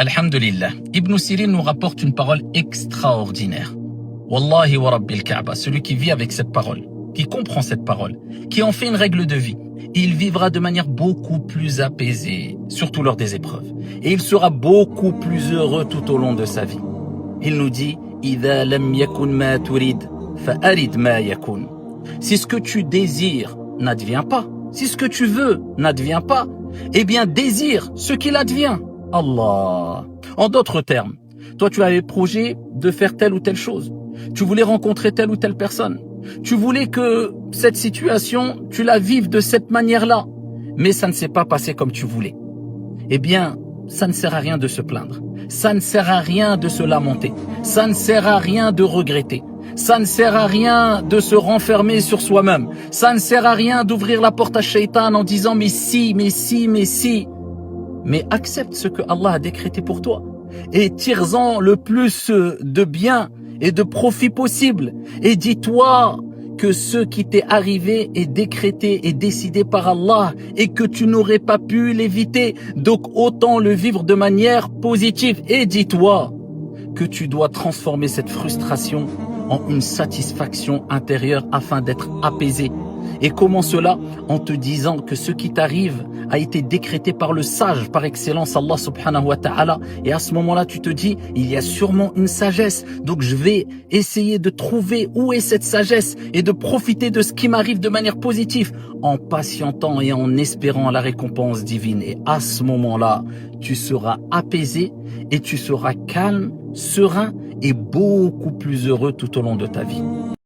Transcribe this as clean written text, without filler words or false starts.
Alhamdulillah. Ibn Sirin nous rapporte une parole extraordinaire. Wallahi wa Rabbil Kaaba, celui qui vit avec cette parole, qui comprend cette parole, qui en fait une règle de vie, il vivra de manière beaucoup plus apaisée, surtout lors des épreuves. Et il sera beaucoup plus heureux tout au long de sa vie. Il nous dit, إِذَا لَمْ يَكُنْ مَا تُرِيدْ فَأَرِدْ مَا يَكُنْ. Si ce que tu désires n'advient pas, si ce que tu veux n'advient pas, eh bien désire ce qu'il advient. Allah. En d'autres termes, toi tu avais projet de faire telle ou telle chose. Tu voulais rencontrer telle ou telle personne. Tu voulais que cette situation, tu la vives de cette manière-là. Mais ça ne s'est pas passé comme tu voulais. Eh bien, ça ne sert à rien de se plaindre. Ça ne sert à rien de se lamenter. Ça ne sert à rien de regretter. Ça ne sert à rien de se renfermer sur soi-même. Ça ne sert à rien d'ouvrir la porte à Shaitan en disant mais si, mais si, mais si. Mais accepte ce que Allah a décrété pour toi et tire-en le plus de bien et de profit possible. Et dis-toi que ce qui t'est arrivé est décrété et décidé par Allah et que tu n'aurais pas pu l'éviter. Donc autant le vivre de manière positive. Et dis-toi que tu dois transformer cette frustration en une satisfaction intérieure afin d'être apaisé. Et comment cela? En te disant que ce qui t'arrive a été décrété par le sage par excellence, Allah subhanahu wa ta'ala. Et à ce moment-là, tu te dis, il y a sûrement une sagesse. Donc je vais essayer de trouver où est cette sagesse et de profiter de ce qui m'arrive de manière positive en patientant et en espérant la récompense divine. Et à ce moment-là, tu seras apaisé et tu seras calme, serein et beaucoup plus heureux tout au long de ta vie.